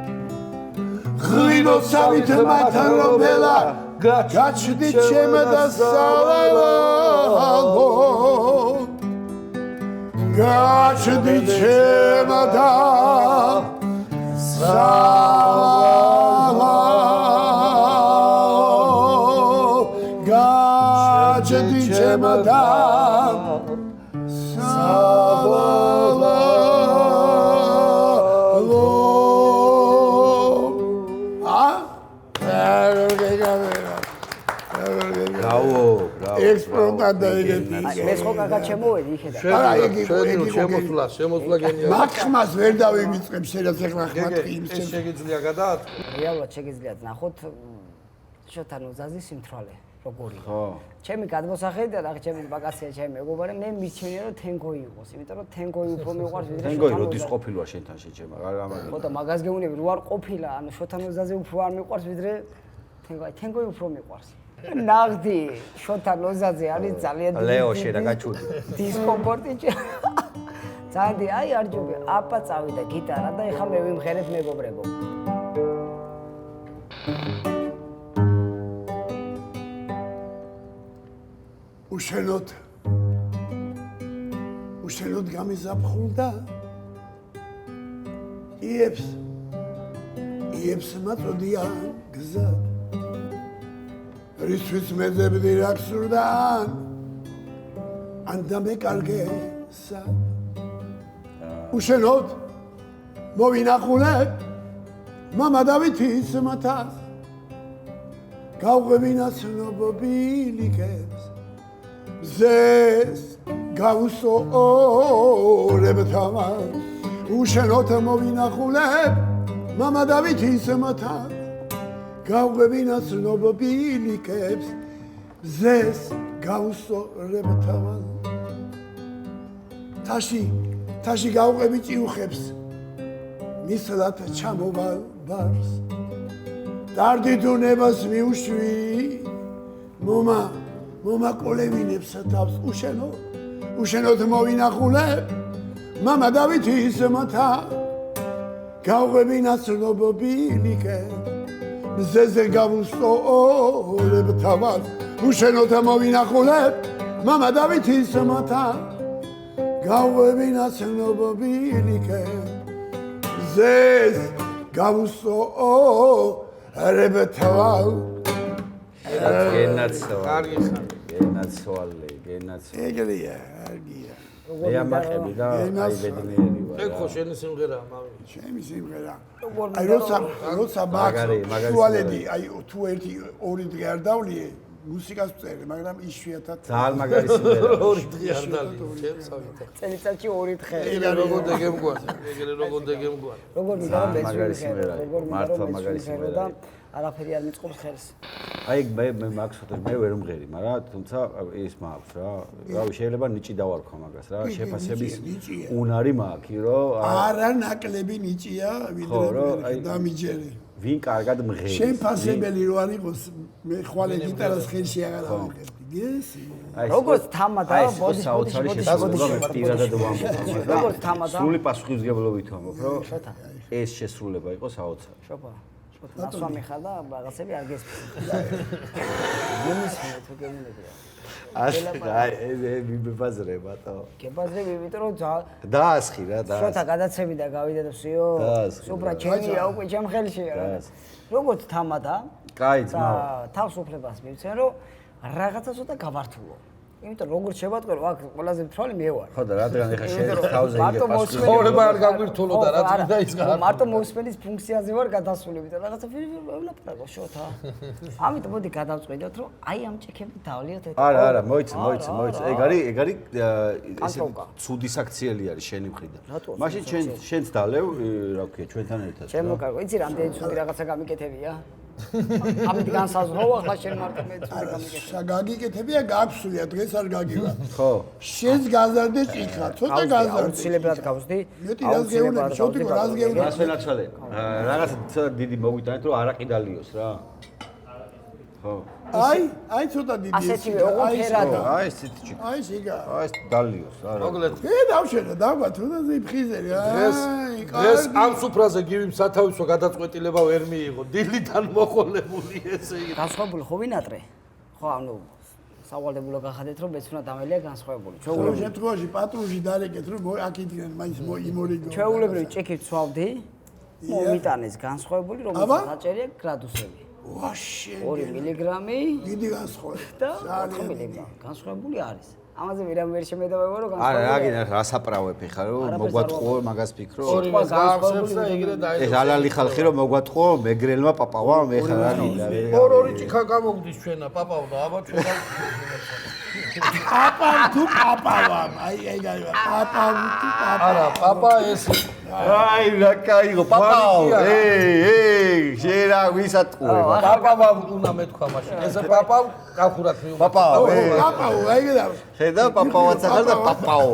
ღვინოსავით მათრობელა გაჩდი ჩემ და სავალო გაჩდი ჩემ და სავალო გაჩდი ჩემ და სავალო ექსპრომტად დაიგეთი. მე ხო კაკა ჩემოვედი იქიდან. არა, იგი შემოსვლა გენიალია. მაქსიმას ვერ დავიმიწყებ შეიძლება ეხლა ხმატი იმის ეს შეგიძლია გადაათქვა. რეალურად შეგიძლიათ ნახოთ შოთანოზაზის სიმთვრალე როგორია. ხო. ჩემი გადმოსახედი და ჩემი ბაკაცია ჩემი მეგობარი მე მისჩენია რომ თენგოი იყოს, იმიტომ რომ თენგოი უფრო მიყვარს ვიდრე თენგოი როდის ყოფილვარ შენთან შეჭემა რა ხო და მაგას გეუნები რო არ ყოფილა, ანუ შოთანოზაზე უფრო არ მიყვარს ვიდრე თენგოი უფრო მიყვარს. ნაღდი შოთანოზაზე არის ძალიან დიდი ლეოში რა გაჩუდი დისკომფორტი ძალიან აი არ ჯობია აპა წავიდა გიტარა და ეხლა მე ვიმღერებ მეგობრებო უშენოდ გამიზაფხულდა იებს მაწოდიან გზად რისთვის მეძებდი რაქსურდან ან დამეკარგესა უშენოდ მოვინახულებ მამა დავითის მათას გავღვევინა ცნობილიკებს მზეს გავუსწორებ თამარ უშენოდ მოვინახულებ მამა დავითის მათას გავღვები ნაცნობობილიკებს მზეს გავუსწორებთავან თაში გავღვები ჭიუხებს მისლად ჩამოვალ ბარს დარდიდუნებას მიუშვი მომა კოლევინებს თავს უშენოდ მოვინახულებ მამა დავითის მათა გავღვები ნაცნობობილიკებს მზეზე გავუსწორებთავან უშენოდ მოვინახულებ მამა დავითის მათა გავღვები ნაცნობობილიკებს მზეს გავუსწორებთავან კარგი ხარ. ეგრეა არგია მე ამაყები და აი ბედნიერი ვარ. ეხო შენი სიმღერაა მამი. ჩემი სიმღერა აი როცა მაგარი აი თუ ერთი ორი დღე არ დავლიე მუსიკას ვწერე მაგრამ იშვიათად ძალიან მაგარი სიმღერა. ორი დღე არ დავლიე ჩემსავით. წელიწადში 2 დღე. ეგრე როგორ დეგემგვარ. როგორ მინდა რომ მაგარი მეცვი სიმღერა. მართლა მაგარი სიმღერა. არაფერი არ მიწყობს ხელს. აი მე მაქვს მე ვერ უმღერი, მაგრამ თუმცა ის მაქვს რა. რავი შეიძლება ნიჭი დავარქვა მაგას რა. შეფასების უნარი მაქვს, რომ არა ნაკლები ნიჭია ვიდრე დამიჯერე. ვინ კარგად მღერის. შეფასებელი რო არ იყოს მე ხვალე გიტარას ხელში აღარ ავიღებდი. გესი. როგორც თამადა ბოდის პირადად ვამბობ. როგორც თამადა სრული პასუხისმგებლობით ვამბობ, რომ ეს შესრულება იყო საოცარი. შოპა ნასვამი ხარ და რაღაცები არ გესმის. გემისმენთ თუ გემინებია. აი მიბაზრე ბატო. გებაზრები იმიტომ რომ დაასხი რა და. შოთა გადაცემი და გავიდა და ვსიო. სუპრა ჩემია უკვე ჩემ ხელშია რა. როგორც თამადა. კაი ძმა. თავს უფლებას მივცენ რომ რაღაცა ცოტა გავართულო. იმიტომ როგორც შევატყერო აქ ყველაზე მთვალი მე ვარ. ხო და რადგან ეხა შენ თავზე იგე პასუხი. ხოვრება არ გაგვირთულო და რა თქმა ის გარ. მარტო მოსმენის ფუნქციაზე ვარ გადასული, იმიტომ რაღაცა ველაპარაკო შოთა. ამიტომ მოდი გადავწყვიტოთ რომ აი ამ ჭიქებით დავლიოთ ეს. არა, მოიცი. ეგ არის ესე ცუდი საქციელი არის შენი მხრიდან. მაშინ შენც დალევ, რა ვქია, ჩვენთან ერთად. ჩემ მოკარგო, იცი რამდენი ცუდი რაღაცა გამიკეთებია? ამით განსაზღვრო ახლა შენ მარტო მე ცუდი გამიკეთებ. გაგიკეთებია გაგვსულია დღეს არ გაგივა. ხო. შენს გაზარდე ჭიქა, ცოტა გაზარდე. აუცილებლად გავსდი. მეტი რას გეუბნები, შოთი რას გეუბნები. რას ვენაცვალე? რაღაცა ცოტა დიდი მოგვიტანეთ რომ არაყი დალიოს რა. ხო. აი ცოტა დიდი. ასეთივე ოღონდ ფერადა. აი ესეთი ჭიქა. აი სიგა. აი ეს დალიოს რა. მოგლეთ. დავშენა დაგვა თუნდაც იფხიზელი. დღეს ამ სუფრაზე გივიმ სათავისო გადაწყვეტილება ვერ მიიღო. დილიდან მოყოლებული ესე იგი. განსხვავებული ხო ვინატრე? ხო, ანუ სავალდებულო გახადეთ რომ მეცნიერად ამელია განსხვავებული. ჩვენ შემთხვევაში პატრუში დარეკეთ რომ აქ იდგნენ მაინც იმორიგო. ჩვეულებრივი ჭიქით ცვავდი. მომიტანეს განსხვავებული რომელიც საჭერია გრადუსები. ვაშე 2 მილიგრამი დიდი განსხვავება და 4 მილიგრამი. განსხვავებული არის. ამაზე ვერამ ვერ შემედავება რომ არა, განსხვავებული. რა გინდა რასაправებ ხარ რომ მოგვატყო მაგას ფიქრო. ორივე გაახსენებს და ეგრე ეს დაიწყო. ალალი ხალხი რომ მოგვატყო მეგრელმა პაპავა მე ხარ რა გინდა. ორი ჭიქა გამოგდის ჩვენა პაპავ და აბა ჩვენ პაპა თუ პაპავამ აი პაპა თუ პაპა არა პაპა ეს აი რა кайგო პაპაო შენ რა ვისატყუება პაპავ უნდა მეთქვა მაშინ ეს პაპავ გახურად მიუმა პაპაო პაპაო ეგრე ხედა პაპავაც ახარ და პაპაო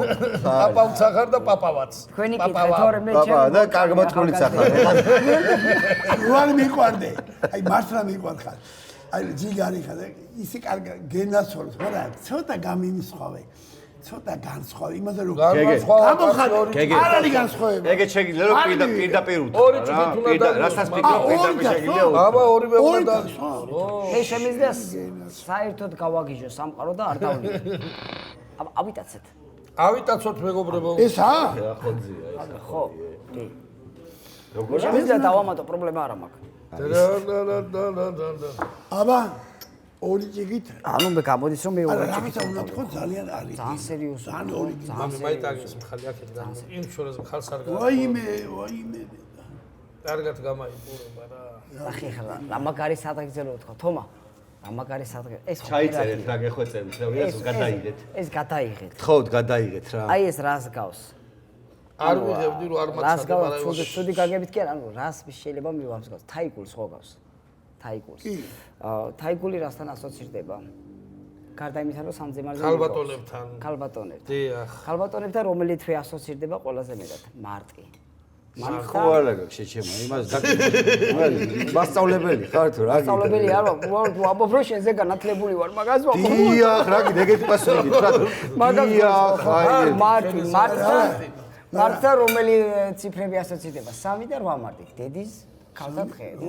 პაპავც ახარ და პაპავაც თქვენი კითხვა თორე მე პაპა და კარგმოწყვილიც ახარ რუანი მიყვარდე აი მართლა მიყვარხარ აი ჯიგარი ხარ ისი კარგ გენაცვალოს მაგრამ ცოტა გამიმსხვავე ცოტა განსხვავე იმაზე რომ გამოხადე არ არის განსხვავება ეგეც შეგიძლია რომ პირდაპირ უთხრა ორი ჭიქით უნდა რასაც ფიქრობ პირდაპირ შეგიძლია აბა ორივე უნდა მე შემიძლია საერთოდ გავაგიჟო სამყარო და არ დავლიო ავიტაცეთ ავიტაცოთ მეგობრებო ესა ხო კი როგორ შემიძლია დავამატო პრობლემა არ მაქვს აბა ორი ჭიქით ანუ მე გამოდის რომ მე არა ორი რაღაცა უნდა თქო ძალიან არის ძალიან სერიოზული ძალიან ორი მამი მაიტაგის მხალი აქედან იმ შორეზე ხალს არ გავა ვაიმე კარგად გამაიყურება რა ახი ხლა რა მაგარი სადღეგრძელო თქვა თომა რა მაგარი სადღე ეს ჩაიწერეთ რა გეხვეწებით რა ვიღაც გადაიღეთ ეს გადაიღეთ თხოვთ გადაიღეთ რა აი ეს რას გავს არ ვიღებდი რომ არ რას მაცადე გავს ცუდი გაგებით კი არა ანუ რას შეიძლება მივამსგავს თაიკულს ხო გავს თაიგულს. კი. თაიგული რასთან ასოცირდება? გარდა იმისა, რომ სამძიმარზე ქალბატონებთან. ქალბატონებთან. დიახ. ქალბატონებთან რომელი თვე ასოცირდება ყველაზე მეტად? მარტი. ხო არა შეჩემა იმას მასწავლებელი ხარ თუ რა მასწავლებელი არ ვარ, ვამბობ რომ შენზე განათლებული ვარ, მაგას ვამბობ. დიახ, რა კიდე ეგეთი პასუხი გითხრა. დიახ, აი მარტა რომელი ციფრები ასოცირდება? 3 და 8 მარტი. დედის ქალთა დღე.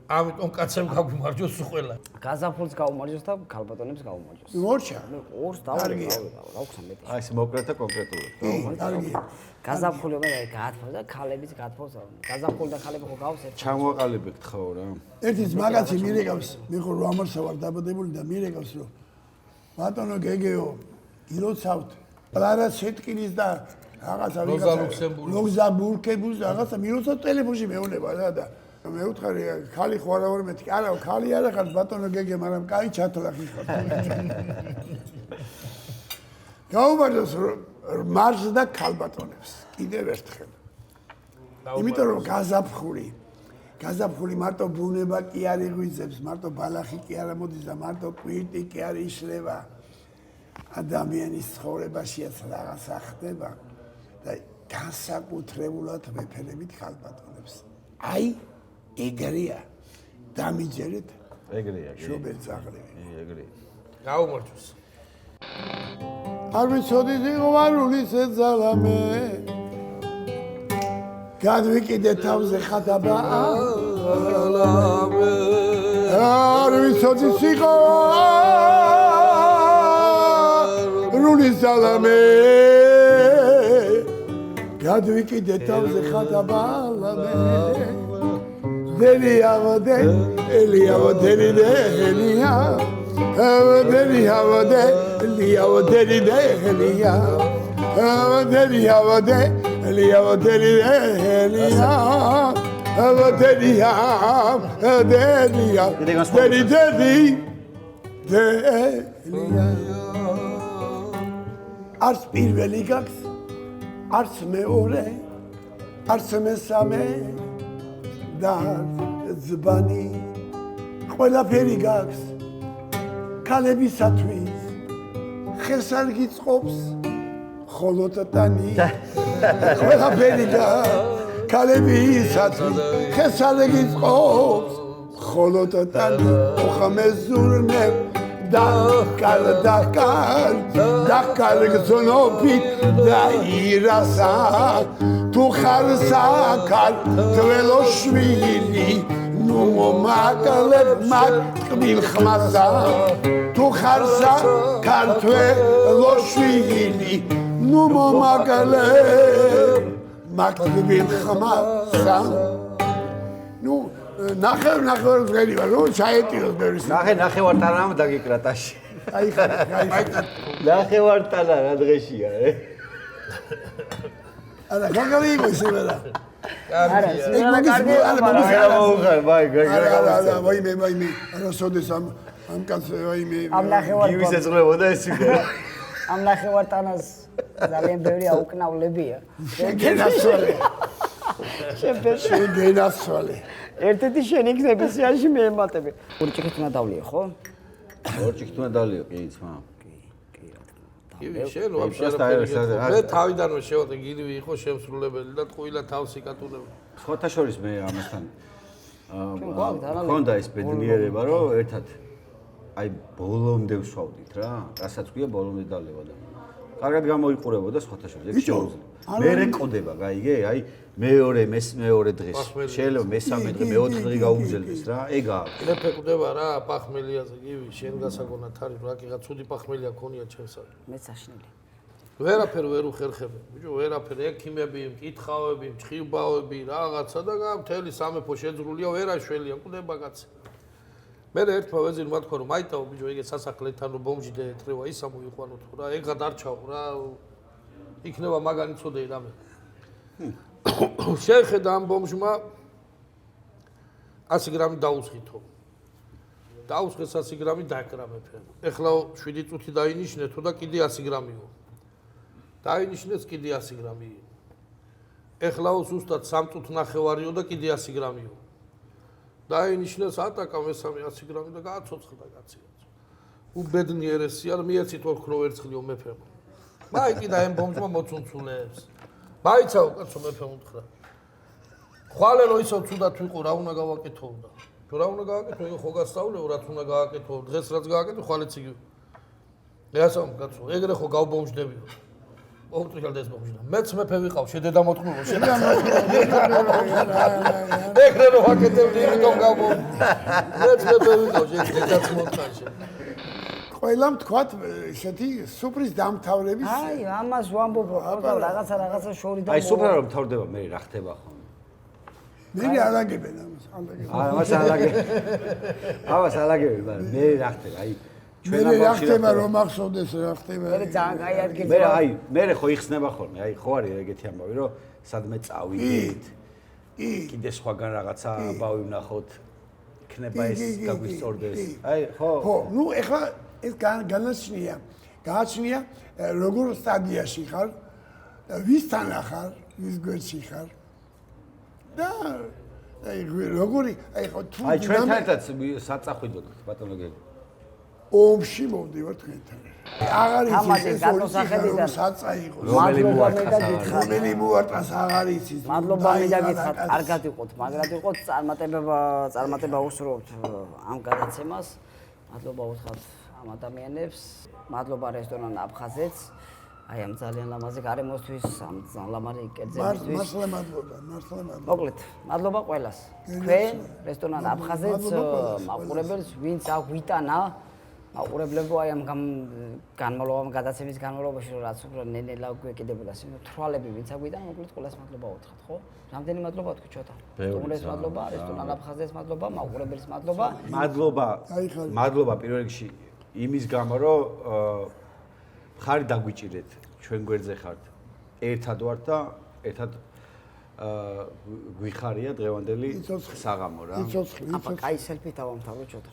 ამიტომ კაცემ გაგვიმარჯოს ყველა. გაზაფხულს გაუმარჯოს და ქალბატონებს გაუმარჯოს. მორჩა. ორს დავიღე, რა ვქნა მეტი. აი ეს მოკრეთა კონკრეტულად. კარგი. გაზაფხული მე გაათფოს და ქალებიც გაათფოს. გაზაფხული და ქალები ხო გავს ერთ. ჩამოაყალიბებთ ხო რა. ერთის მაგაცი მირეკავს, მე ხო 8 ვარ დაბადებული და მირეკავს რომ ბატონო გეგეო, გილოცავთ. პლარა შეტკინის და რაღაცა როზა ლუქსემბურგის. ლუქსემბურგის რაღაცა მილოცავ ტელეფონში მეუნება რა და მე ვუთხარი ხალი ხო არა ვარ მეთქი. არა, ხალი არა ხარ ბატონო გეგე, მაგრამ კაი ჩათლა ხარ. გაუმარჯოს მარს და ქალბატონებს. კიდევ ერთხელ. იმიტომ რომ გაზაფხული მარტო ბუნება კი არ იღვიძებს, მარტო ბალახი კი არ მოდის და მარტო კვირტი კი არ იშლება. ადამიანის ცხოვრებაშიაც რაღაცა ხდება და განსაკუთრებულად ვეფერებით ქალბატონებს. აი ეგრეა. დამიჯერეთ ეგრეა. შობერძაღლები. ეგრეა. გაუმარჯოს. არ ვიცოდი ზიღვარული შეძალამე გადვიკიდე თავზე ხადაბა არ ვიცოდი ზიღვარული ზალამე გადვიკიდე თავზე ხადაბა დელიავდე ელიავდე დელია Avdeli havade, liavdeli dehliya. Avdeli havade, liavdeli dehliya. Avdeli havdeliya. Deli dehliya. Ars პირველი გაქვს, არც მეორე, არც მესამე და ზბანი. ყველაფერი გაქვს. ქალებისათვის ხეს არ გიწყობს ხოლო ტანი ყველაფერი ქალებისათვის ხეს არ გიწყობს ხოლო ტანი ხამეზურნე დაკარ გზნობით და ირასა თუ ხარსაკარ თველოშვილი ნუ მომაკლებ მაკბილ ხმასა თუ ხარსა ქართველოშვილი ნუ მომაკლებ მაკბილ ხმასა ნუ ნახევარ დღენი ვარ რომ ჩაეტიროს ბევრი ნახევარტანამ დაგიკრა ტაში აი ხარ ნახევარტანა რა დღეშია არა გაგავი იყო ისე რა არა, არა, არა, სოდეს ამ კაცს ვაიმე. ამ ნახევარ გივის ეძღლებოდა ეს იქ. ამ ნახევარტანას ძალიან ბევრი აუკნავლებია. გენასვალე. შეგენასვალე. ერთ-ერთი შენი გზების სიაში მე ემატები. ორი ჭიქით უნდა დავლიე, ხო? ორი ჭიქით უნდა დავლიე, კი, ძმა. ივი შენ ვაფშე მე თავიდანვე შევატე გირივი იყო შემსრულებელი და ტყუილა თავს იკატუნები. სხვათა შორის მე ამასთან მქონდა ეს ბედნიერება რომ ერთად აი ბოლომდე ვსვავდით რა, რასაც ქვია ბოლომდე დალევა და კარგად გამოიყურებოდა სხვათა შორის ეგ შეუძლია. მე რეკოდება, გაიგე? აი მეორე დღეს შეიძლება მესამე დღე მეოთხე დღე გაუგზელდეს რა, ეგაა. მე ფეკვდება რა პახმელიაზე, ივი შენ გასაგონად არის რა, კიღა ცუდი პახმელია ქონია ჩემსა. მეც აშნელი. ვერაფერ ვერ უხერხებენ. ბიჭო, ვერაფერ ექიმები, მკითხავები, მჭხილბაოები, რაღაცა და მთელი სამეფო შეძრულია, ვერაშველია, მკვდება კაცი. მე ერთმა ვეზირმა თქვა რომ აიტაო ბიჭო, ეგ სასახლეთან რომ ბომჟიდე ეთრევა, ისა მოიყვანო თუ რა, ეგ გადარჩაო რა. იქნება მაგანი ცოდეი რამე. შეხედა ამ ბომჟმა 100 გრამი დაუსხითო. დაუსხეს 100 გრამი დაკრა მეფე. ეხლა 7 წუთი დაინიშნეთო და კიდე 100 გრამიო. დაინიშნეს კიდე 100 გრამი. ეხლა ზუსტად 3 წუთი ნახევარიო და კიდე 100 გრამიო. დაინიშნეს ატაკა მესამე 100 გრამი და გააცოცხლდა კაცი. უბედნიერესი არ მიეცით ოქრო ვერცხლიო მეფემ. მაიკი და ამ ბომბმა მოცუნცულებს. მაიცაო კაცო მეფემ უთხრა. ხვალერო ისო თუდად ვიყო რა უნდა გავაკეთო და. თუ რა უნდა გავაკეთო, იგო ხო გასწავლეო რაც უნდა გავაკეთო, დღეს რაც გავაკეთო, ხვალეც იგივე. ეასამ კაცო, ეგრე ხო გავბომჯდებიო. ოღონდ ეს ბომჯდა. მეც მეფე ვიყავ, შედედა მოთქმულო, შედედა. ეგრე რო ვაკეთებდი, იმიტომ გავბომჯ. მეც მეფე ვიყავ, შედედაც მოთქაშე. ყველამ თქვათ ესეთი სუფრის დამთავრების აი, ამას ვამბობ, ხო, რაღაცა შორი და აი, სუფრა რომ თავდება, მე რა ხდება ხოლმე? მე არ აგებენ ამას, ამას ამას ალაგები, მაგრამ მე რა ხდება, აი მე რა ხდება რომ ახსოვდეს რა ხდება. მე ძალიან კაი ადგილი. მე აი, მე ხო იხსნება ხოლმე, აი ხო არის ეგეთი ამბავი, რომ სადმე წავიდით. კიდე სხვაგან რაღაცა ამბავი ვნახოთ. იქნება ეს გაგვისწორდეს. აი, ხო. ხო, ნუ ეხლა ეს გააჩნია როგორ სტადიაში ხარ, ვისთან ახარ, ვის გვერდში ხარ. და აი როგორი აი ხო თუ აი ჩვენთან ერთად საწახვიდოთ ბატონო გელი. ომში მოვდივარ თქვენთან. აღარ იცის ეს განსახები და საწაიღო. მადლობა მე და გითხრა. რომელი მოარტყას აღარ იცის. მადლობა მე და გითხრა. კარგად იყოთ, მაგრად იყოთ, წარმატება უსურვებთ ამ გადაცემას. მადლობა უთხრათ ამ ადამიანებს. მადლობა რესტორან აფხაზეთს. აი ამ ძალიან ლამაზი გარემოსთვის, ამ ძალიან ლამაზი კერძებისთვის. მართლა მადლობა. მოკლედ, მადლობა ყველას. თქვენ რესტორან აფხაზეთს მაყურებელს, ვინც აგვიტანა, მაყურებლებო აი ამ განმავლობაში, გადაცემის განმავლობაში, რაც უფრო ნენელა გვეკიდებოდა თვალები, ვინც აგვიტანა, მოკლედ ყველას მადლობა უთხრათ, ხო? რამდენი მადლობა თქვი ჩოთა? სტუმრებს მადლობა, რესტორან აფხაზეთს მადლობა, მაყურებელს მადლობა. მადლობა პირველ რიგში იმის გამო, რომ ხარი დაგვიჭირეთ, ჩვენ გვერდზე ხართ. ერთად ვართ და ერთად გვიხარია დღევანდელი საღამო რა. აბა, კაი სელფი დავამთავრო ჩოთა.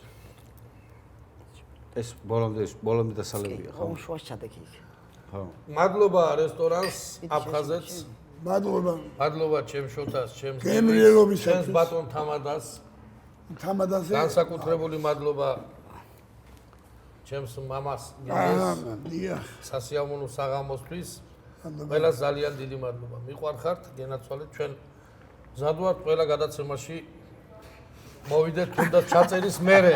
ეს ბოლომდე დასალებია ხო? ხო, შუაში ჩადექი იქ. ხო. მადლობა რესტორანს აფხაზეთს. მადლობა ჩემ შოთას, ჩემს გემრიელობისათვის. ბატონ თამადაზე. განსაკუთრებული მადლობა ჩემს მამას გიდეს სასიამოვნო საღამოსთვის. ყველას ძალიან დიდი მადლობა. მიყვარხართ, გენაცვალეთ ჩვენ მზად ვართ ყველა გადაცემაში მოვიდეთ თუნდაც ჩაწერის მერე.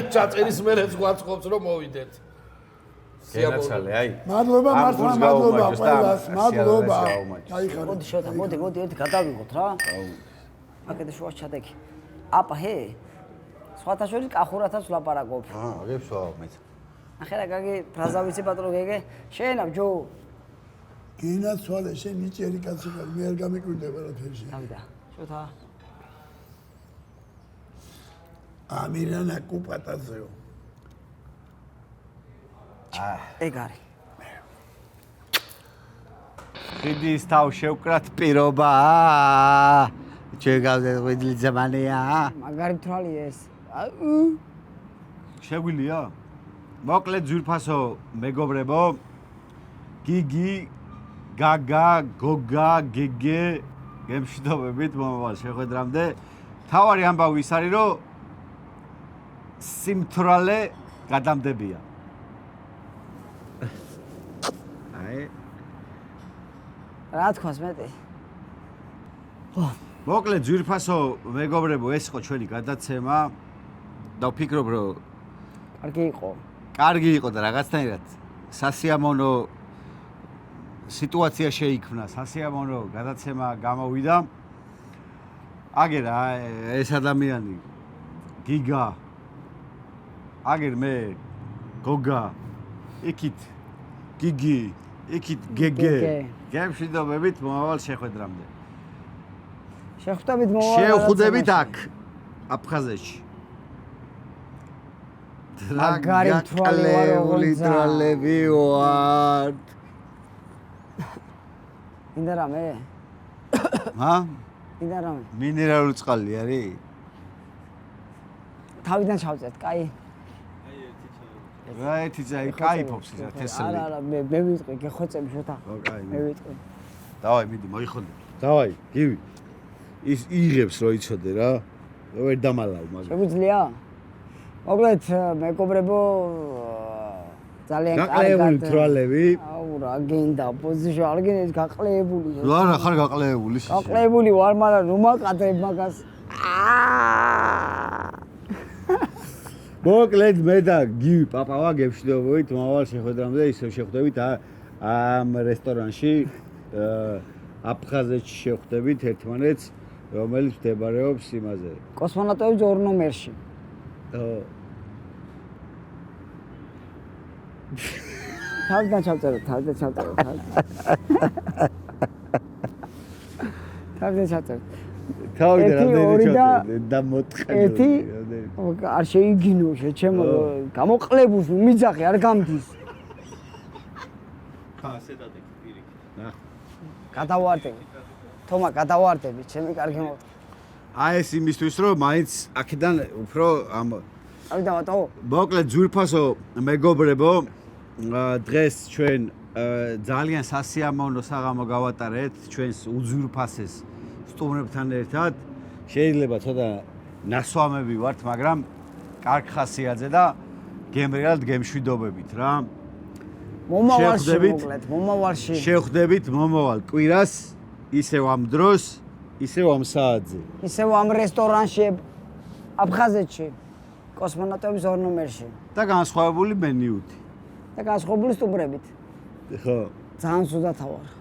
ჩაწერის მერეც გვაწყობს რომ მოვიდეთ. გენაცვალე, აი. მადლობა, მართლა მადლობა ყველას, მადლობა. გაიხარეთ. მოდი შოთა, მოდი ერთი გადავიღოთ რა. აკეთე შუაში ჩადექი. აპა ჰე. სხვათა შორის კახურათაც ვლაპარაკობ. აგებს ვაო მეც. ახლა რა გაგი ფრაზა ვიცი პატრონ გეგე? შეენავ ჯო. გენაცვალე შენ მიჭერი კაცი ხარ, მე არ გამიკვირდება რა თერში. დავიდა. შოთა. ამირანა კუპატაძეო. ეგ არის. ხიდის თავ შევკრათ პირობა. ჩვენ გავდეღვიდლი ზამანია. მაგარი თვალი ეს. შეგვილია? მოკლედ ძვირფასო მეგობრებო. გიგი, გაგა, გოგა, გეგე, გემშვიდობებით მომავალ შეხვედრამდე. თავარი ამბავი ის არის, რომ სიმთვრალე გადამდებია. აი. რა თქვას მეტი? მოკლედ ძვირფასო მეგობრებო, ეს იყო ჩვენი გადაცემა. და ვფიქრობ, რომ კარგი იყო და რაღაცნაირად სასიამოვნო სიტუაცია შეიქმნა, სასიამოვნო გადაცემა გამოვიდა. აგერ ეს ადამიანი გიგა, აგერ მე გოგა, იქით გიგი, იქით გეგე. გემშვიდობებით მომავალ შეხვედრამდე. შევხვდებით აქ აფხაზეთში. მაგარი ტრალები ვართ. ინდა რამე? ჰა? ინდა რამე? მინერალური წყალი არის? თავიდან ჩავწერთ, კაი. რა ერთი წაი кайფობს რა თესლი. არა, მე ვიტყვი, გეხოცები შოთა. მე ვიტყვი. დავაი, მიდი, მოიხოდე. დავაი, გივი. ის იღებს რო იცოდე რა. ვერ დამალავ მაგრამ. შეგვიძლია? მოკლედ მეგობრებო ძალიან გაყლებული თვალები. აუ რა გინდა პოზიციო არ გინდა გაყლებული. არა ხარ გაყლებული. გაყლებული ვარ, მაგრამ რომ აკადებ მაგას. მოკლედ მე და გივი პაპავა გებშდებით მომავალ შეხვედრამდე ისევ შეხვდებით ამ რესტორანში აფხაზეთში შეხვდებით ერთმანეთს რომელიც მდებარეობს იმაზე კოსმონავტების 2 ნომერში. თავდა ჩავწერო. თავიდან ერთი, ორი და და მოწყებული. ერთი არ შეიგინო შეჩემო გამოყლებულს მიძახი არ გამდის. ასეთად პირიქით. გადავარდები. თომა გადავარდები, ჩემი კარგი მოხდა. აი ეს იმისთვის რომ მაინც აქედან უფრო ამ აი დავატო. მოკლედ ძვირფასო მეგობრებო დღეს ჩვენ ძალიან სასიამოვნო საღამო გავატარეთ ჩვენს უძვირფასეს სტუმრებთან ერთად შეიძლება ცოტა ნასვამები ვართ მაგრამ კარგ ხასიათზე და გემრიალად გემშვიდობებით რა მომავალში მოკლედ მომავალში შევხვდებით მომავალ კვირას ისევ ამ დროს ისევ ამ საათზე ისევ ამ რესტორანში აფხაზეთში კოსმონავტების 2 ნომერში და განსხვავებული მენიუთი და განსხვავებული სტუმრებით ხო ძალიან სუდათა ვარ